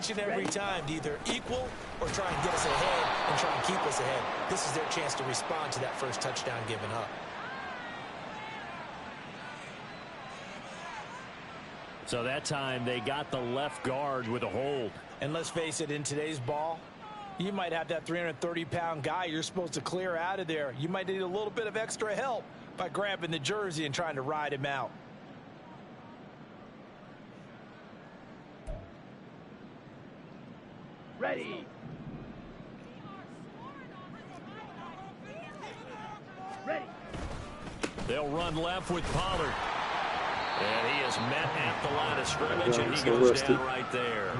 each and every time to either equal or try and get us ahead and try and keep us ahead. This is their chance to respond to that first touchdown given up. So that time they got the left guard with a hold. And let's face it, in today's ball, you might have that 330-pound guy you're supposed to clear out of there. You might need a little bit of extra help by grabbing the jersey and trying to ride him out. Ready. Ready. They'll run left with Pollard. And he is met at the line of scrimmage, and he goes down right there.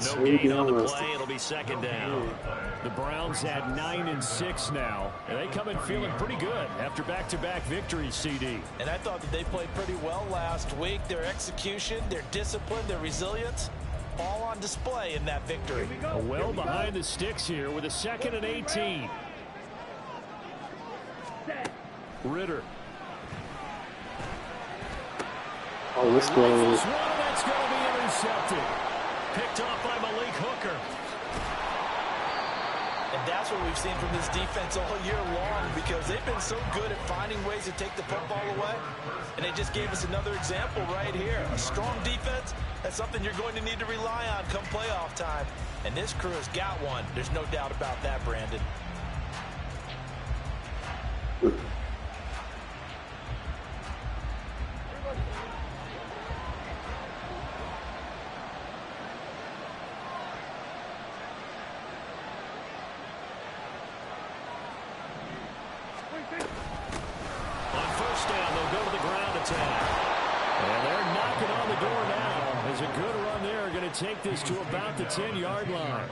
No gain on the play. It'll be second down. The Browns had 9-6 now, and they come in feeling pretty good after back-to-back victories, CD. And I thought that they played pretty well last week. Their execution, their discipline, their resilience, all on display in that victory. Well behind the sticks here with a 2nd and 18. Ritter. Oh, this goes. That's going to be intercepted. Picked off by Malik Hooker. And that's what we've seen from this defense all year long, because they've been so good at finding ways to take the football away. And they just gave us another example right here. A strong defense, that's something you're going to need to rely on come playoff time. And this crew has got one. There's no doubt about that, Brandon. Take this to about the 10-yard line.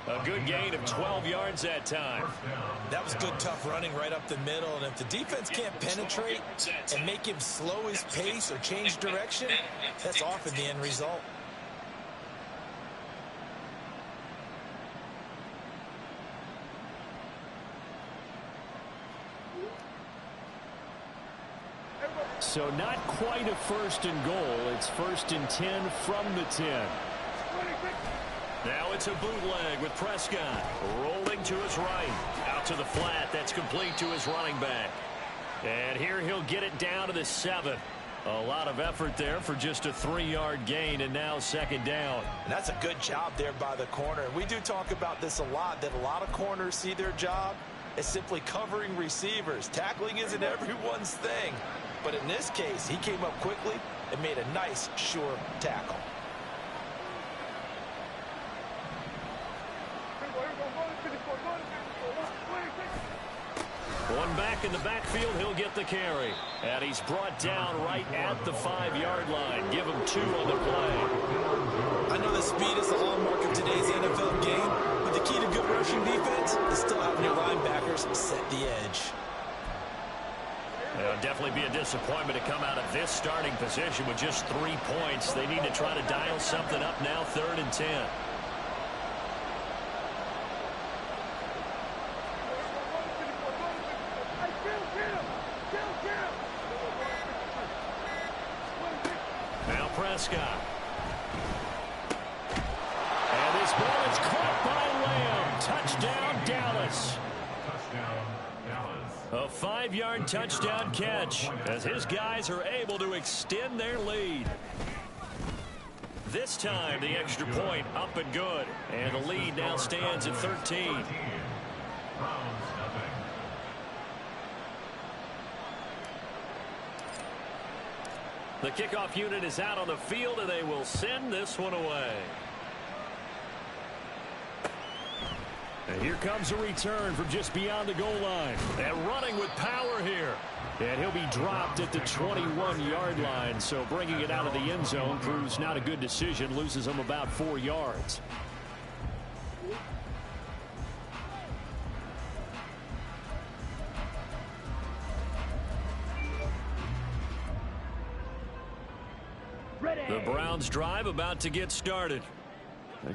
A good gain of 12 yards that time. That was good, tough running right up the middle. And if the defense can't penetrate and make him slow his pace or change direction, that's often the end result. So not quite a 1st and goal. It's 1st and 10 from the 10. Now it's a bootleg with Prescott rolling to his right. Out to the flat. That's complete to his running back. And here he'll get it down to the 7. A lot of effort there for just a 3-yard gain, and now 2nd down. And that's a good job there by the corner. We do talk about this a lot, that a lot of corners see their job as simply covering receivers. Tackling isn't everyone's thing. But in this case, he came up quickly and made a nice, sure tackle. One back in the backfield, he'll get the carry. And he's brought down right at the 5-yard line. Give him 2 on the play. I know that speed is the hallmark of today's NFL game, but the key to good rushing defense is still having your linebackers set the edge. It'll definitely be a disappointment to come out of this starting position with just 3 points. They need to try to dial something up now, 3rd and 10. Now Prescott. And this ball is caught by Lamb. Touchdown, Dallas. A 5-yard touchdown catch as his guys are able to extend their lead. This time the extra point up and good. And the lead now stands at 13. The kickoff unit is out on the field, and they will send this one away. And here comes a return from just beyond the goal line. And running with power here. And he'll be dropped at the 21-yard line. So bringing it out of the end zone proves not a good decision. Loses him about 4 yards. The Browns drive about to get started.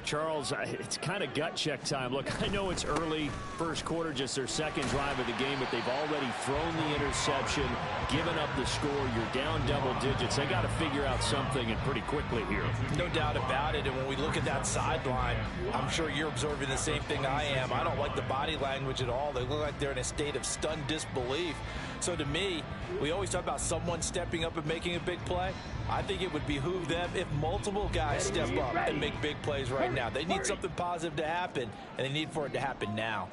Charles, it's kind of gut check time. Look, I know it's early, first quarter, just their second drive of the game, but they've already thrown the interception, given up the score. You're down double digits. They got to figure out something, and pretty quickly here. No doubt about it. And when we look at that sideline, I'm sure you're observing the same thing I am. I don't like the body language at all. They look like they're in a state of stunned disbelief. So to me, we always talk about someone stepping up and making a big play. I think it would behoove them if multiple guys step up and make big plays right now. They need something positive to happen, and they need for it to happen now.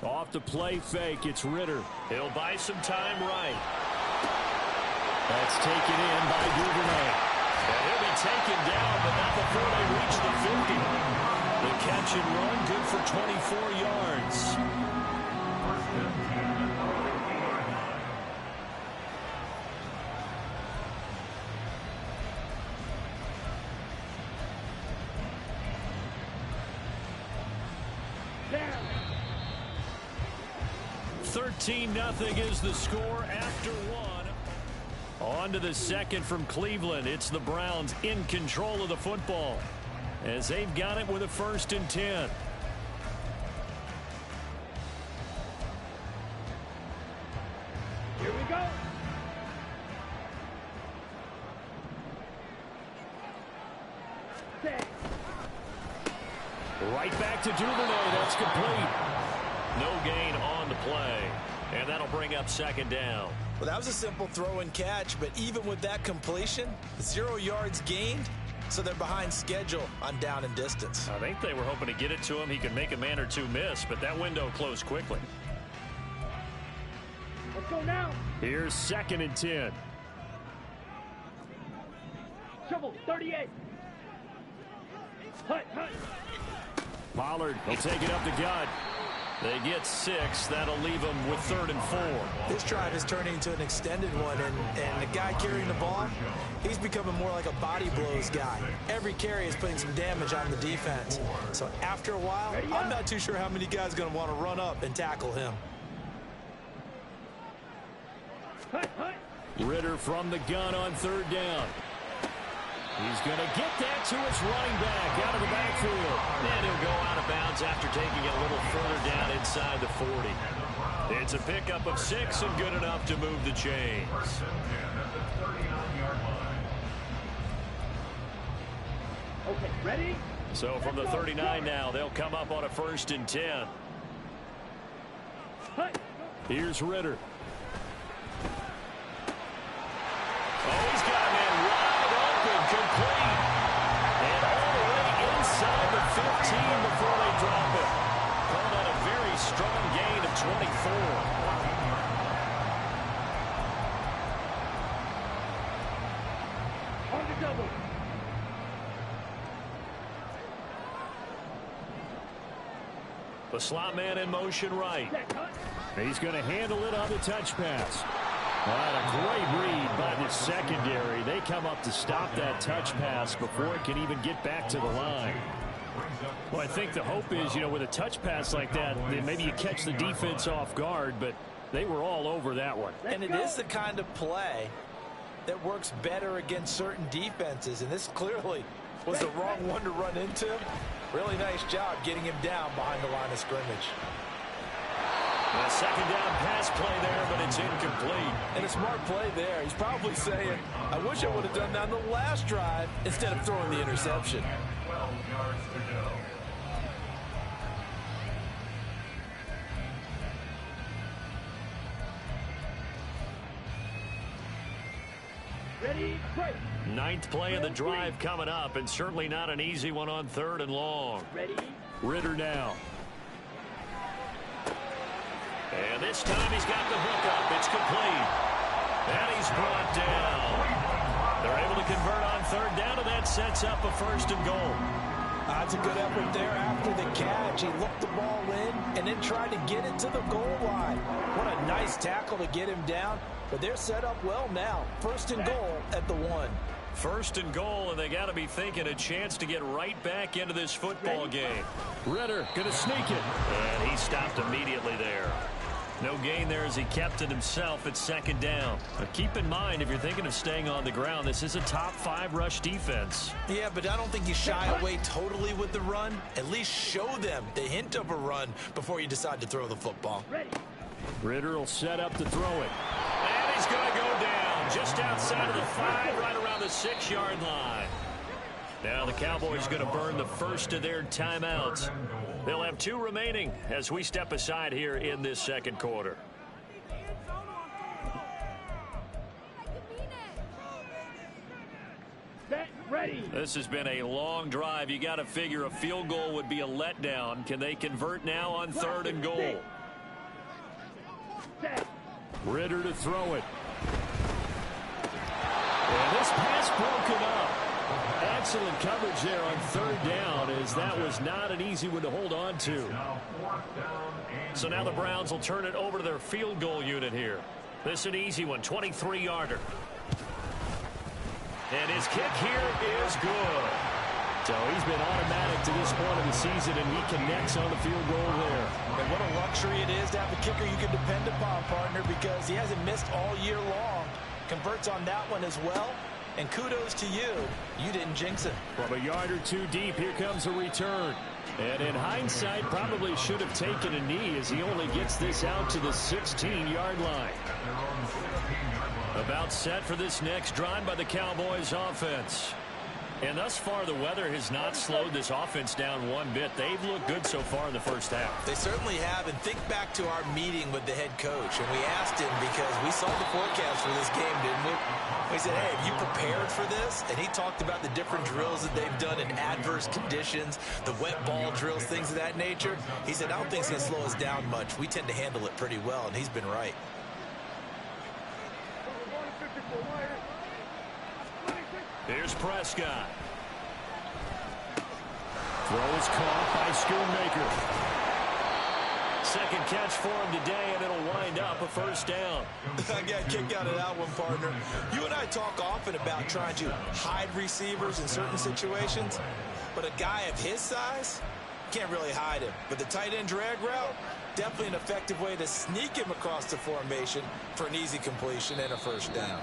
Off the play fake, it's Ritter. He'll buy some time right. That's taken in by Duvernay. And he'll be taken down, but not before they reach the 50. The catch and run, good for 24 yards. Down. 13-0 is the score after one. On to the second from Cleveland. It's the Browns in control of the football, as they've got it with a 1st and 10. Here we go. Set. Right back to Duvernay. That's complete. No gain on the play. And that'll bring up 2nd down. Well, that was a simple throw and catch, but even with that completion, 0 yards gained. So they're behind schedule on down and distance. I think they were hoping to get it to him. He could make a man or two miss, but that window closed quickly. Let's go now. Here's 2nd and 10. Shovel 38. Hut. Pollard will take it up the gut. They get 6. That'll leave them with 3rd and 4. This drive is turning into an extended one, and the guy carrying the ball, he's becoming more like a body blows guy. Every carry is putting some damage on the defense. So after a while, I'm not too sure how many guys are going to want to run up and tackle him. Hut. Ritter from the gun on 3rd down. He's going to get that to his running back out of the backfield. And he'll go out of bounds after taking it a little further down inside the 40. It's a pickup of 6 and good enough to move the chains. Okay, ready? So from the 39 now, they'll come up on a 1st and 10. Hut. Here's Ritter. Oh, he's got a man wide open, complete. And all the way inside the 15 before they drop it. Called out a very strong gain of 24. On the double. The slot man in motion right. Set. Hut. He's going to handle it on the touch pass. A great read by the secondary. They come up to stop that touch pass before it can even get back to the line. Well, I think the hope is, with a touch pass like that, then maybe you catch the defense off guard, but they were all over that one. And it is the kind of play that works better against certain defenses, and this clearly was the wrong one to run into. Really nice job getting him down behind the line of scrimmage. A 2nd down pass play there, but it's incomplete. And a smart play there. He's probably saying, I wish I would have done that on the last drive instead of throwing the interception. 12 yards to go. Ready, break. 9th play of the drive coming up, and certainly not an easy one on 3rd and long. Ready. Ritter now. And this time he's got the hook up. It's complete. And he's brought down. They're able to convert on 3rd down, and that sets up a 1st and goal. That's a good effort there after the catch. He looked the ball in and then tried to get it to the goal line. What a nice tackle to get him down. But they're set up well now. 1st and goal at the 1. 1st and goal, and they got to be thinking a chance to get right back into this football game. Ritter going to sneak it. And he stopped immediately there. No gain there as he kept it himself at second down. But keep in mind, if you're thinking of staying on the ground, this is a top 5 rush defense. Yeah, but I don't think you shy away totally with the run. At least show them the hint of a run before you decide to throw the football. Ritter will set up to throw it. And he's going to go down just outside of the 5, right around the 6-yard line. Now the Cowboys going to burn the first of their timeouts. They'll have 2 remaining as we step aside here in this second quarter. Set, ready. This has been a long drive. You got to figure a field goal would be a letdown. Can they convert now on 3rd and goal? Set. Ritter to throw it. And this pass broken up. Excellent coverage there on 3rd down, as that was not an easy one to hold on to. So now the Browns will turn it over to their field goal unit here. This is an easy one, 23-yarder. And his kick here is good. So he's been automatic to this point of the season, and he connects on the field goal there. And what a luxury it is to have a kicker you can depend upon, partner, because he hasn't missed all year long. Converts on that one as well. And kudos to you. You didn't jinx it. From a yard or 2 deep, here comes a return. And in hindsight, probably should have taken a knee as he only gets this out to the 16-yard line. About set for this next drive by the Cowboys offense. And thus far, the weather has not slowed this offense down one bit. They've looked good so far in the first half. They certainly have. And think back to our meeting with the head coach. And we asked him, because we saw the forecast for this game, didn't we? We said, hey, have you prepared for this? And he talked about the different drills that they've done in adverse conditions, the wet ball drills, things of that nature. He said, I don't think it's going to slow us down much. We tend to handle it pretty well, and he's been right. Here's Prescott. Throw is caught by Schoonmaker. Second catch for him today, and it'll wind up a first down. I got kicked out of that one, partner. You and I talk often about trying to hide receivers in certain situations, but a guy of his size can't really hide him. But the tight end drag route, definitely an effective way to sneak him across the formation for an easy completion and a first down.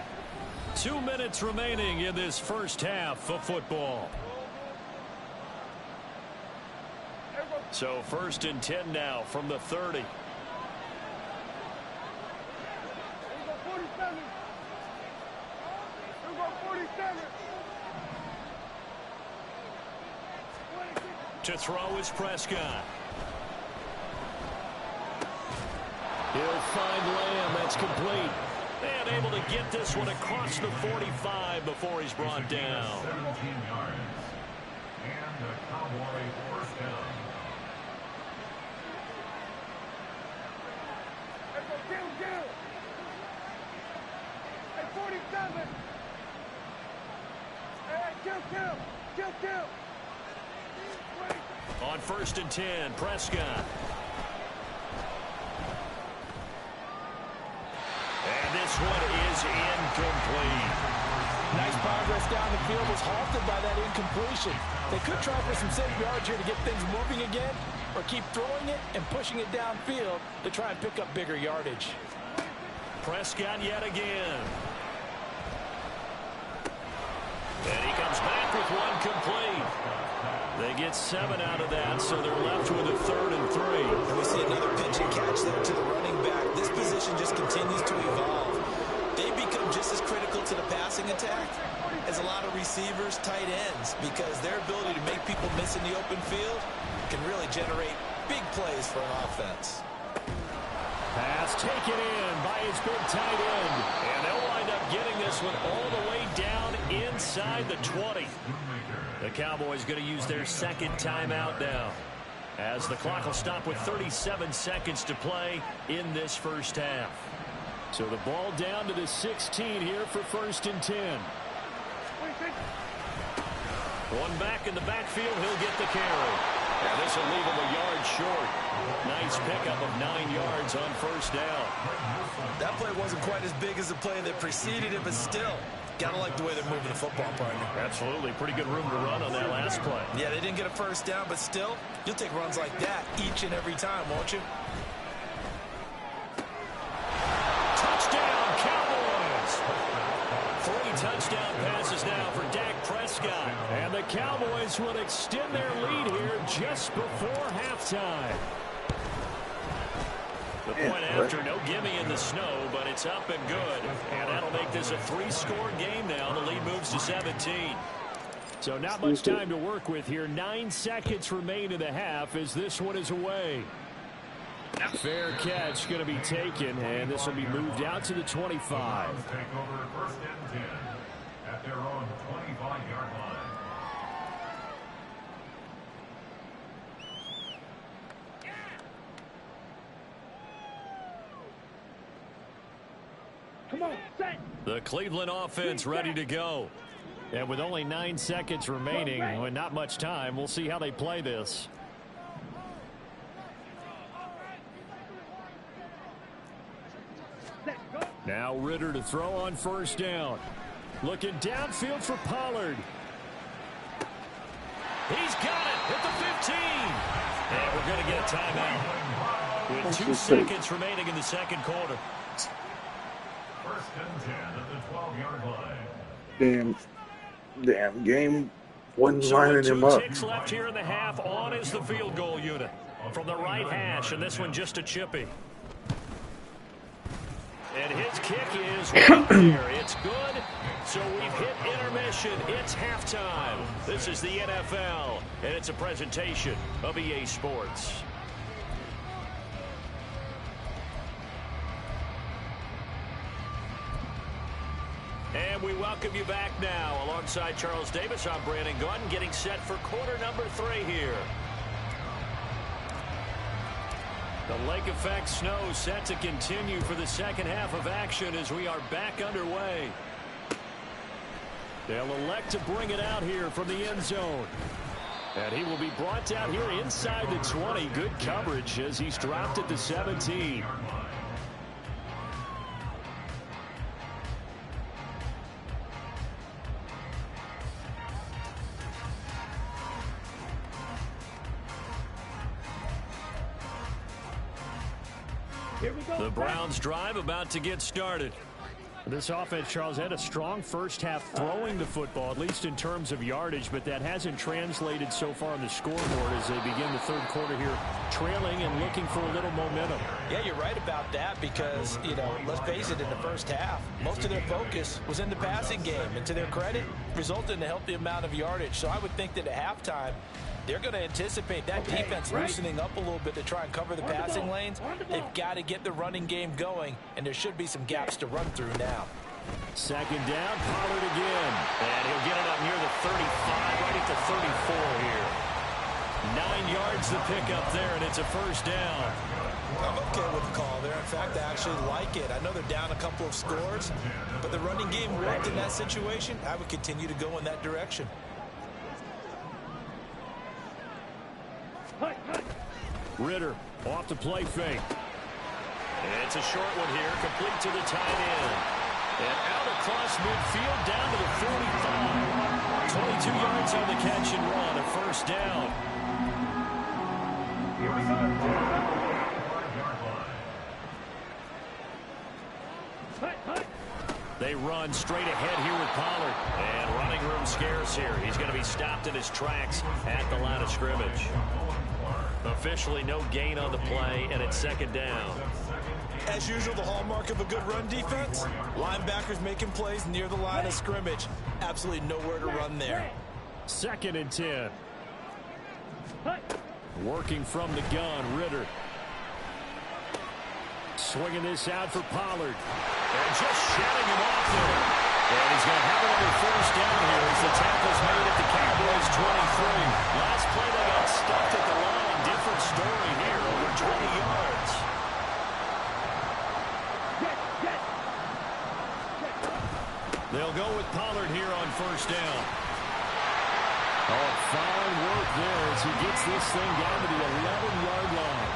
2 minutes remaining in this first half of football. So 1st and 10 now from the 30. To throw is Prescott. He'll find Lamb. That's complete. And able to get this one across the 45 before he's brought down. 17 yards. And the Cowboy first down. On 1st and 10, Prescott. And this one is incomplete. Nice progress down the field, was halted by that incompletion. They could try for some safe yards here to get things moving again, or keep throwing it and pushing it downfield to try and pick up bigger yardage. Prescott yet again. And he comes back with one complete. They get 7 out of that, so they're left with a 3rd and 3. And we see another pitch and catch there to the running back. This position just continues to evolve. They become just as critical to the passing attack as a lot of receivers, tight ends, because their ability to make people miss in the open field can really generate big plays for an offense. Pass taken in by his big tight end. And they'll wind up getting this one all the way down inside the 20. The Cowboys going to use their second timeout now, as the clock will stop with 37 seconds to play in this first half. So the ball down to the 16 here for 1st and 10. One back in the backfield, he'll get the carry. And this will leave him a yard short. Nice pickup of 9 yards on 1st down. That play wasn't quite as big as the play that preceded it, but still, gotta like the way they're moving the football, partner. Absolutely. Pretty good room to run on that last play. Yeah, they didn't get a first down, but still, you'll take runs like that each and every time, won't you? Touchdown passes now for Dak Prescott. And the Cowboys will extend their lead here just before halftime. The point after, no gimme in the snow, but it's up and good. And that'll make this a 3-score game now. The lead moves to 17. So not much time to work with here. 9 seconds remain in the half as this one is away. Fair catch going to be taken, and this will be moved out to the 25. Take over first and 10 at their own 25-yard line. Come on, set. The Cleveland offense ready to go. And with only 9 seconds remaining, and not much time, we'll see how they play this. Now Ritter to throw on first down. Looking downfield for Pollard. He's got it at the 15. And we're going to get a timeout with 2 seconds remaining in the second quarter. First and 10 at the 12-yard line. Damn game wasn't So lining with him 2 up. ticks left here in the half, on is the field goal unit from the right hash, and this one just a chippy. And his kick is right there. It's good. So we've hit intermission. It's halftime. This is the NFL, and it's a presentation of EA Sports. And we welcome you back now. Alongside Charles Davis, I'm Brandon Gunn, getting set for quarter number 3 here. The lake effect snow set to continue for the second half of action as we are back underway. They'll elect to bring it out here from the end zone. And he will be brought down here inside the 20. Good coverage as he's dropped at the 17. The Browns drive about to get started. This offense, Charles, had a strong first half throwing the football, at least in terms of yardage, but that hasn't translated so far on the scoreboard as they begin the third quarter here, trailing and looking for a little momentum. Yeah, you're right about that because, you know, let's face it, in the first half, most of their focus was in the passing game, and to their credit, resulted in a healthy amount of yardage. So I would think that at halftime, they're going to anticipate that defense loosening up a little bit to try and cover the passing lanes. They've got to get the running game going, and there should be some gaps to run through now. Second down, Pollard again. And he'll get it up near the 35, right at the 34 here. 9 yards the pickup there, and it's a first down. I'm okay with the call there. In fact, I actually like it. I know they're down a couple of scores, but the running game worked in that situation. I would continue to go in that direction. Ritter off the play fake. It's a short one here, complete to the tight end. And out across midfield, down to the 45. 22 yards on the catch and run, a first down. Here we go. They run straight ahead here with Pollard. And running room scarce here. He's going to be stopped in his tracks at the line of scrimmage. Officially no gain on the play, and it's second down. As usual, the hallmark of a good run defense, linebackers making plays near the line of scrimmage. Absolutely nowhere to run there. Second and 10. Working from the gun, Ritter. Swinging this out for Pollard. And just shutting him off there. And he's going to have another first down here as the tackle's made at the Cowboys 23. Last play they got stuffed at the line. Different story here, over 20 yards. They'll go with Pollard here on first down. Oh, fine work there as he gets this thing down to the 11-yard line.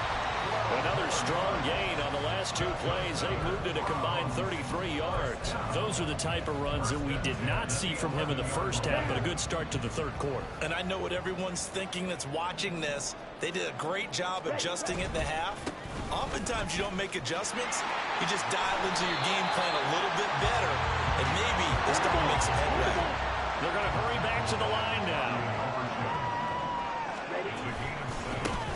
Another strong gain on the last 2 plays. They've moved it a combined 33 yards. Those are the type of runs that we did not see from him in the first half, but a good start to the third quarter. And I know what everyone's thinking that's watching this. They did a great job adjusting at the half. Oftentimes you don't make adjustments. You just dial into your game plan a little bit better. and maybe they're starting to make some headway. They're going to hurry back to the line now.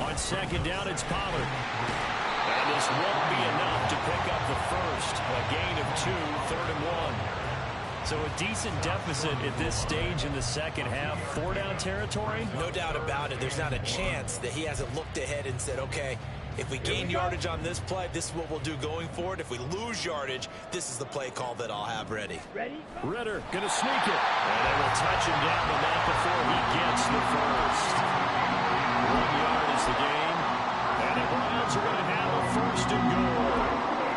On second down, it's Pollard. And this won't be enough to pick up the first. A gain of 2, 3rd and 1. So a decent deficit at this stage in the second half. 4-down territory? No doubt about it. There's not a chance that he hasn't looked ahead and said, okay, if we gain yardage on this play, this is what we'll do going forward. If we lose yardage, this is the play call that I'll have ready. Ritter going to sneak it. And they will touch him down the mat before he gets the first. 1 yard is the gain. And the Browns are going to have a first and goal.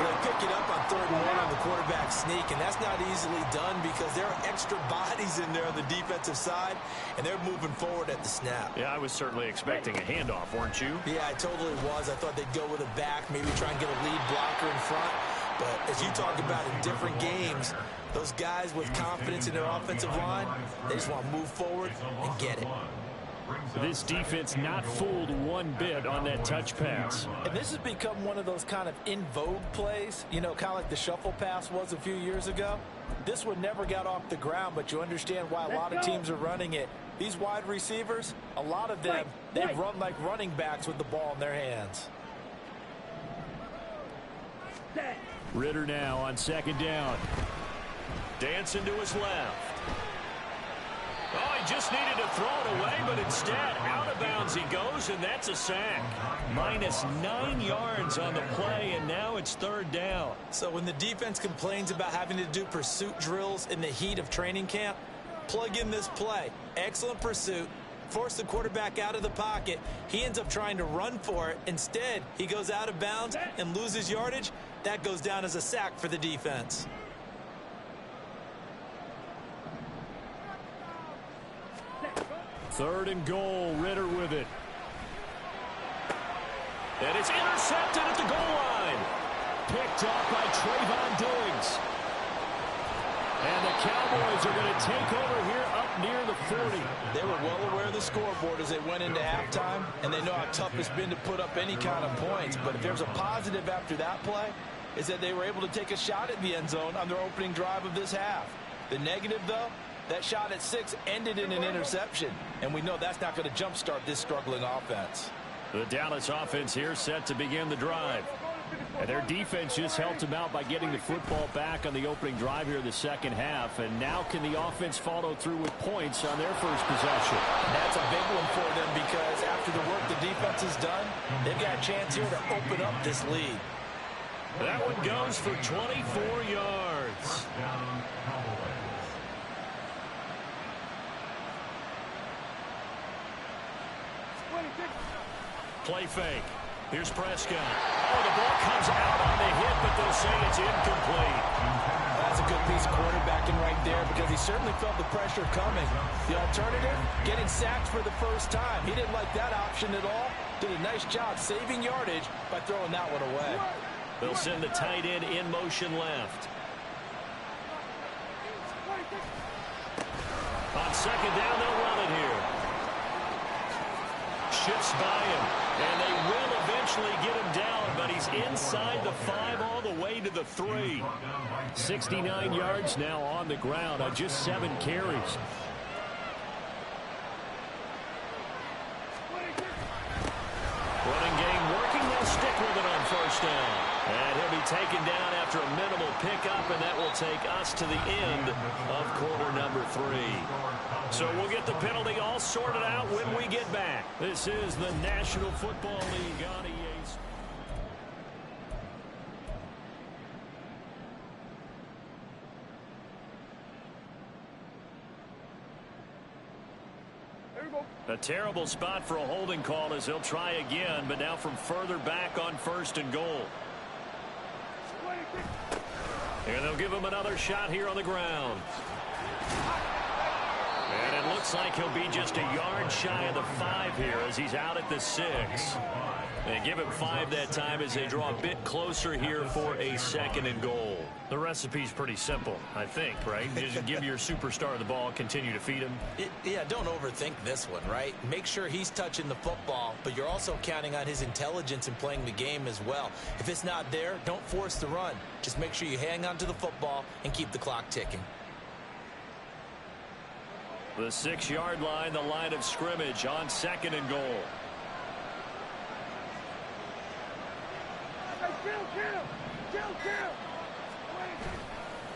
They pick it up on 3rd and 1 on the quarterback sneak, and that's not easily done because there are extra bodies in there on the defensive side, and they're moving forward at the snap. Yeah, I was certainly expecting a handoff, weren't you? Yeah, I totally was. I thought they'd go with a back, maybe try and get a lead blocker in front. But as you talk about in different games, those guys with confidence in their offensive line, they just want to move forward and get it. This defense not fooled one bit on that touch pass. And this has become one of those kind of in vogue plays, you know, kind of like the shuffle pass was a few years ago. This one never got off the ground, but you understand why a lot of teams are running it. These wide receivers, a lot of them, they run like running backs with the ball in their hands. Ritter now on second down. Dancing to his left. Oh, he just needed to throw it away, but instead, out of bounds he goes, and that's a sack. Minus 9 yards on the play, and now it's 3rd down. So when the defense complains about having to do pursuit drills in the heat of training camp, plug in this play. Excellent pursuit. Force the quarterback out of the pocket. He ends up trying to run for it. Instead, he goes out of bounds and loses yardage. That goes down as a sack for the defense. Third and goal, Ritter with it. And it's intercepted at the goal line. Picked up by Trayvon Diggs. And the Cowboys are going to take over here up near the 40. They were well aware of the scoreboard as they went into halftime, and they know how tough it's been to put up any kind of points. But if there's a positive after that play, is that they were able to take a shot at the end zone on their opening drive of this half. The negative, though, that shot at 6 ended in an interception, and we know that's not going to jumpstart this struggling offense. The Dallas offense here set to begin the drive. And their defense just helped them out by getting the football back on the opening drive here in the second half. And now can the offense follow through with points on their first possession? That's a big one for them because after the work the defense has done, they've got a chance here to open up this lead. That one goes for 24 yards. Play fake. Here's Prescott. Oh, the ball comes out on the hit, but they'll say it's incomplete. That's a good piece of quarterbacking right there because he certainly felt the pressure coming. The alternative, getting sacked for the first time. He didn't like that option at all. Did a nice job saving yardage by throwing that one away. They'll send the tight end in motion left. On second down, they'll run it here. Shifts by him, and they will eventually get him down, but he's inside the 5 all the way to the 3. 69 yards now on the ground on just 7 carries. Running game working, they'll stick with it on first down. And he'll be taken down after a minimal pickup, and that will take us to the end of quarter number 3. So we'll get the penalty all sorted out when we get back. This is the National Football League on EA. A terrible spot for a holding call as they'll try again, but now from further back on first and goal. And they'll give him another shot here on the ground. And it looks Looks like he'll be just a yard shy of the 5 here as he's out at the 6. And give him 5 that time as they draw a bit closer here for a 2nd and goal. The recipe's pretty simple, I think, right? Just give your superstar the ball, continue to feed him. Yeah, don't overthink this one, right? Make sure he's touching the football, but you're also counting on his intelligence in playing the game as well. If it's not there, don't force the run. Just make sure you hang on to the football and keep the clock ticking. The 6-yard line, the line of scrimmage on 2nd and goal.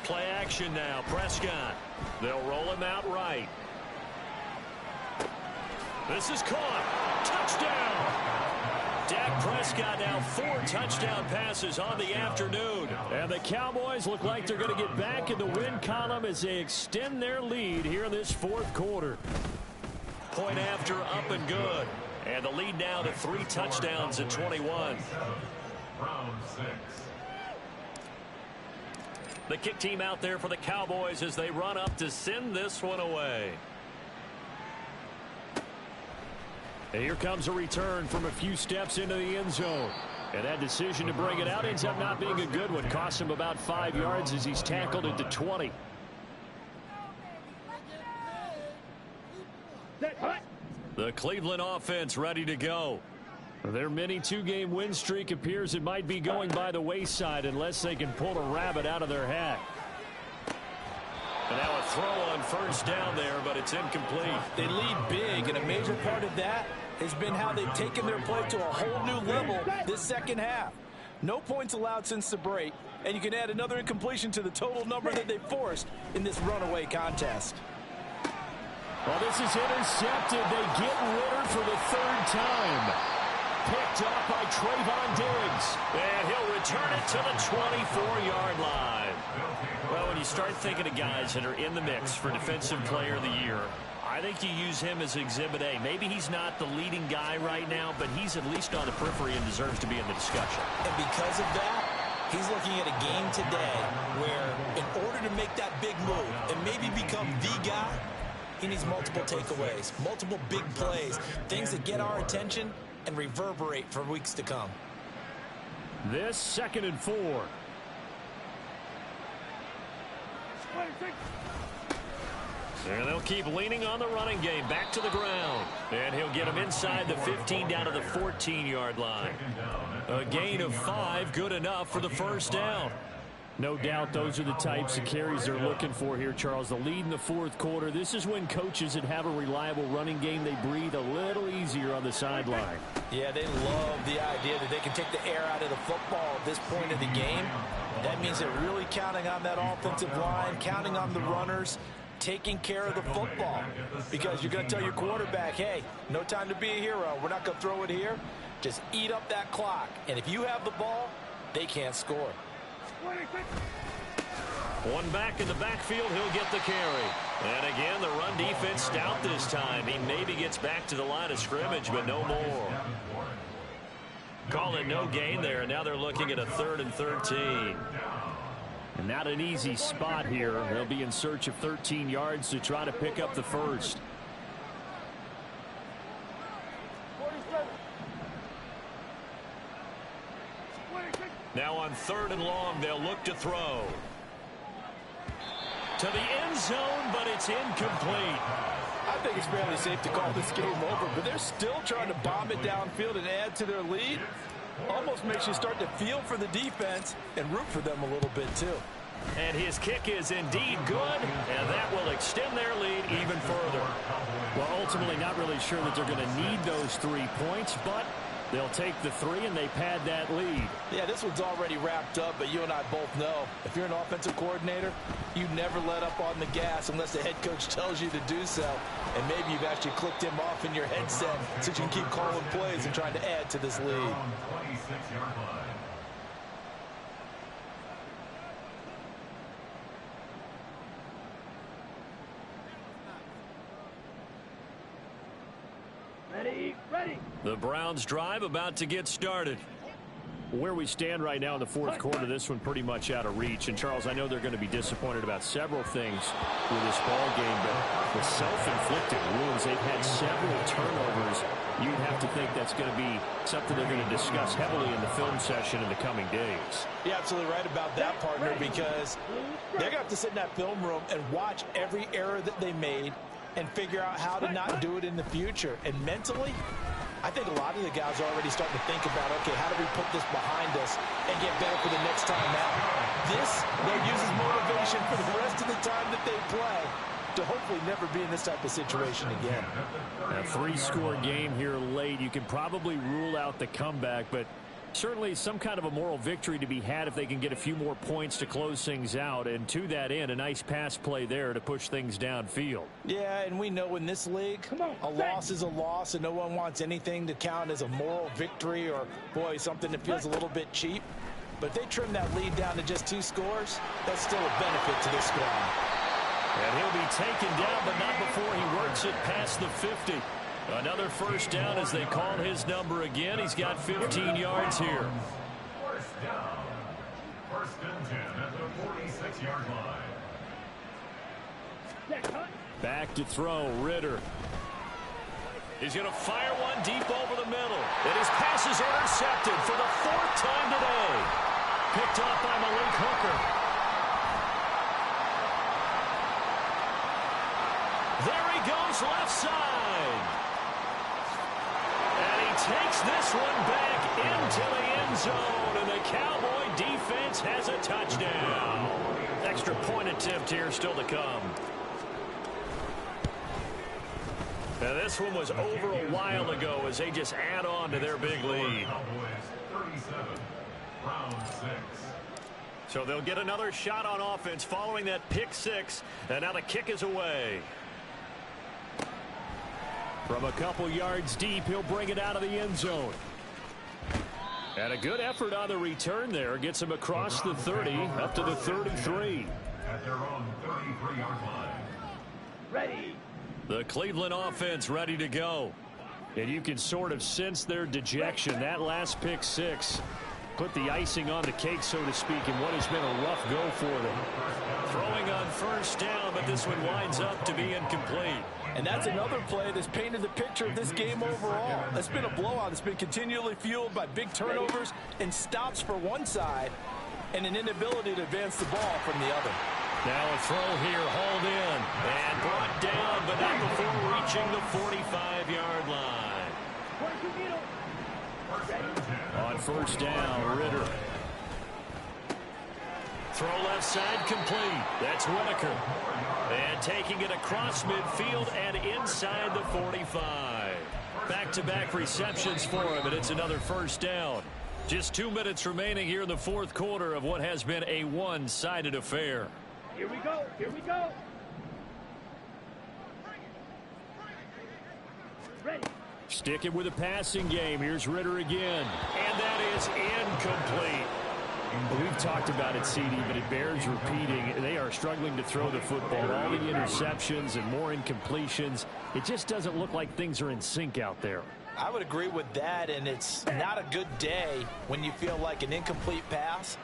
Play action now. Prescott. They'll roll him out right. This is caught. Touchdown. Dak Prescott now 4 touchdown passes on the afternoon. And the Cowboys look like they're going to get back in the win column as they extend their lead here in this 4th quarter. Point after up and good. And the lead now to 3 touchdowns at 21. Round 6. The kick team out there for the Cowboys as they run up to send this one away. And here comes a return from a few steps into the end zone. And that decision to bring it out ends up not being a good one. Costs him about 5 yards as he's tackled at the 20. The Cleveland offense ready to go. Their mini 2-game win streak appears it might be going by the wayside unless they can pull a rabbit out of their hat. And now a throw on first down there, but it's incomplete. They lead big, and a major part of that has been how they've taken their play to a whole new level this second half. No points allowed since the break, and you can add another incompletion to the total number that they forced in this runaway contest. Well, this is intercepted. They get Ritter for the 3rd time. Picked up by Trayvon Diggs. And he'll return it to the 24-yard line. Well, when you start thinking of guys that are in the mix for Defensive Player of the Year, I think you use him as Exhibit A. Maybe he's not the leading guy right now, but he's at least on the periphery and deserves to be in the discussion. And because of that, he's looking at a game today where in order to make that big move and maybe become the guy, he needs multiple takeaways, multiple big plays, things that get our attention and reverberate for weeks to come. This 2nd and 4. And they'll keep leaning on the running game. Back to the ground. And he'll get him inside the 15 down to the 14-yard line. A gain of 5, good enough for the first down. No doubt those are the types of carries they're looking for here, Charles. The lead in the 4th quarter. This is when coaches that have a reliable running game, they breathe a little easier on the sideline. Yeah, they love the idea that they can take the air out of the football at this point of the game. That means they're really counting on that offensive line, counting on the runners, taking care of the football. Because you're going to tell your quarterback, hey, no time to be a hero. We're not going to throw it here. Just eat up that clock. And if you have the ball, they can't score. One back in the backfield, he'll get the carry. And again, the run defense stout this time. He maybe gets back to the line of scrimmage, but no more. Call it no gain there, and now they're looking at a 3rd and 13. And not an easy spot here. They'll be in search of 13 yards to try to pick up the first. Now on 3rd and long, they'll look to throw. To the end zone, but it's incomplete. I think it's fairly safe to call this game over, but they're still trying to bomb it downfield and add to their lead. Almost makes you start to feel for the defense and root for them a little bit, too. And his kick is indeed good, and that will extend their lead even further. Well, ultimately, not really sure that they're going to need those 3 points, but they'll take the 3 and they pad that lead. Yeah, this one's already wrapped up, but you and I both know if you're an offensive coordinator, you never let up on the gas unless the head coach tells you to do so. And maybe you've actually clicked him off in your headset so you can keep calling plays and trying to add to this lead. Ready, ready. The Browns drive about to get started. Where we stand right now in the fourth quarter, this one pretty much out of reach. And, Charles, I know they're going to be disappointed about several things with this ball game, but the self-inflicted wounds, they've had several turnovers. You'd have to think that's going to be something they're going to discuss heavily in the film session in the coming days. You're absolutely right about that, partner, because they're going to have to sit in that film room and watch every error that they made and figure out how to not do it in the future. And mentally, I think a lot of the guys are already starting to think about, okay, how do we put this behind us and get better for the next time out? This, they'll use as motivation for the rest of the time that they play to hopefully never be in this type of situation again. A three-score game here late. You can probably rule out the comeback, but certainly some kind of a moral victory to be had if they can get a few more points to close things out. And to that end, a nice pass play there to push things downfield. Yeah, and we know in this league, a loss is a loss, and no one wants anything to count as a moral victory or, boy, something that feels a little bit cheap. But if they trim that lead down to just 2 scores, that's still a benefit to this squad. And he'll be taken down, but not before he works it past the 50. Another first down as they call his number again. He's got 15 yards here. First down. First and 10 at the 46-yard line. Back to throw, Ritter. He's going to fire one deep over the middle. And his pass is intercepted for the 4th time today. Picked off by Malik Hooker. There he goes left side. And he takes this one back into the end zone. And the Cowboy defense has a touchdown. Extra point attempt here still to come. Now this one was over a while ago as they just add on to their big lead. So they'll get another shot on offense following that pick 6. And now the kick is away. From a couple yards deep, he'll bring it out of the end zone. And a good effort on the return there. Gets him across the 30, up to the 33. At their own 33-yard line. Ready. The Cleveland offense ready to go. And you can sort of sense their dejection. That last pick 6 put the icing on the cake, so to speak, in what has been a rough go for them. Throwing on first down, but this one winds up to be incomplete. And that's another play that's painted the picture of this game overall. It's been a blowout. It's been continually fueled by big turnovers and stops for one side and an inability to advance the ball from the other. Now a throw here, hauled in, and brought down, but not before reaching the 45-yard line. On first down, Ritter. Throw left side complete. That's Whitaker. And taking it across midfield and inside the 45. Back-to-back receptions for him, and it's another first down. Just 2 minutes remaining here in the fourth quarter of what has been a one-sided affair. Here we go. Here we go. Ready. Sticking with a passing game. Here's Ritter again. And that is incomplete. We've talked about it, CD, but it bears repeating. They are struggling to throw the football. All the interceptions and more incompletions. It just doesn't look like things are in sync out there. I would agree with that, and it's not a good day when you feel like an incomplete pass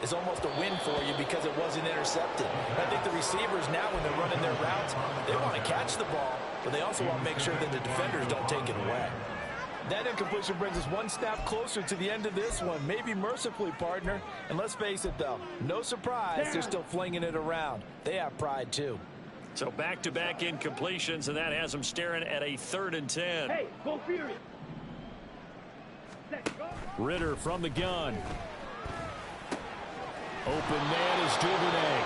is almost a win for you because it wasn't intercepted. I think the receivers now, when they're running their routes, they want to catch the ball, but they also want to make sure that the defenders don't take it away. That incompletion brings us one step closer to the end of this one, maybe mercifully, partner. And let's face it, though, no surprise, they're still flinging it around. They have pride, too. So back-to-back incompletions, and that has them staring at a 3rd and 10. Hey, go Fury. Ritter from the gun. Open man is Duvernay.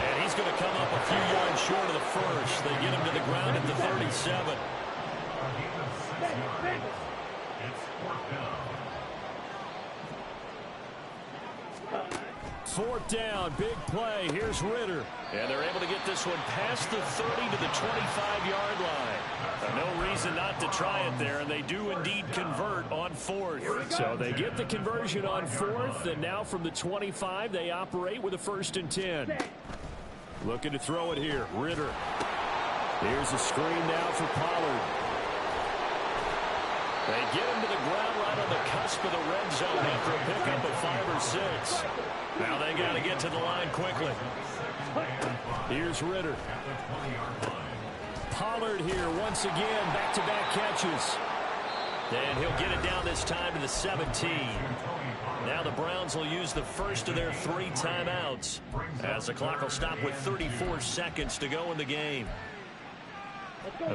And he's going to come up a few yards short of the first. They get him to the ground at the 37. Fourth down, big play. Here's Ritter. And they're able to get this one past the 30 to the 25-yard line. No reason not to try it there, and they do indeed convert on 4th. So they get the conversion on 4th, and now from the 25, they operate with a 1st and 10. Looking to throw it here, Ritter. Here's a screen now for Pollard. They get him to the ground right on the cusp of the red zone after a pickup of 5 or 6. Now they got to get to the line quickly. Here's Ritter. Pollard here once again, back-to-back catches. And he'll get it down this time to the 17. Now the Browns will use the first of their 3 timeouts as the clock will stop with 34 seconds to go in the game.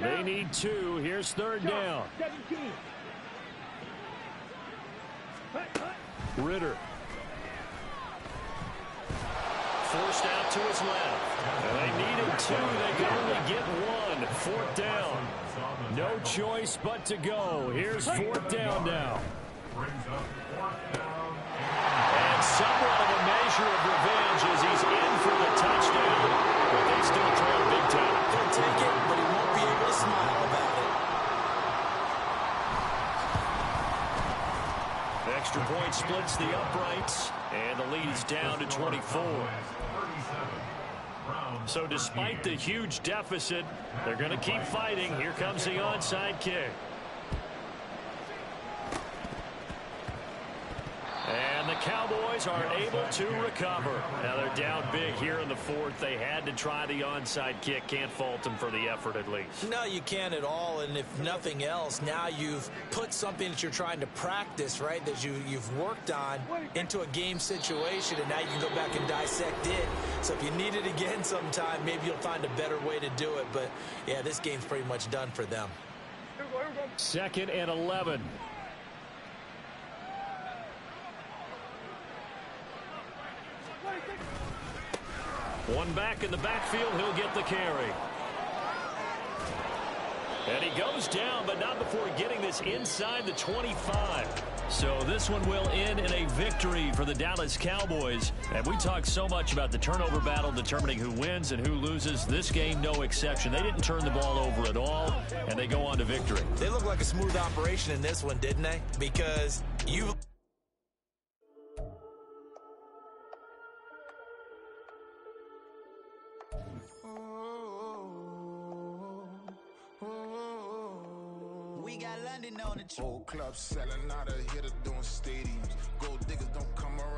They need 2. Here's 3rd down. 17. Ritter. Forced out to his left. And they needed 2. They could only get 1. 4th down. No choice but to go. Here's 4th down now. And somewhat of a measure of revenge as he's in for the touchdown. But they still trail big time. He'll take it, but he won't be able to smile about it. The extra point splits the uprights, and the lead is down to 24. So despite the huge deficit, they're going to keep fighting. Here comes the onside kick. And the Cowboys are able to recover. Now they're down big here in the 4th. They had to try the onside kick. Can't fault them for the effort at least. No, you can't at all. And if nothing else, now you've put something that you're trying to practice, right, that you've worked on into a game situation, and now you can go back and dissect it. So if you need it again sometime, maybe you'll find a better way to do it. But, yeah, this game's pretty much done for them. 2nd and 11. One back in the backfield, he'll get the carry. And he goes down, but not before getting this inside the 25. So this one will end in a victory for the Dallas Cowboys. And we talk so much about the turnover battle determining who wins and who loses. This game, no exception. They didn't turn the ball over at all, and they go on to victory. They look like a smooth operation in this one, didn't they? Because you... We got London on the Whole club selling out of here to doing stadiums. Gold diggers don't come around.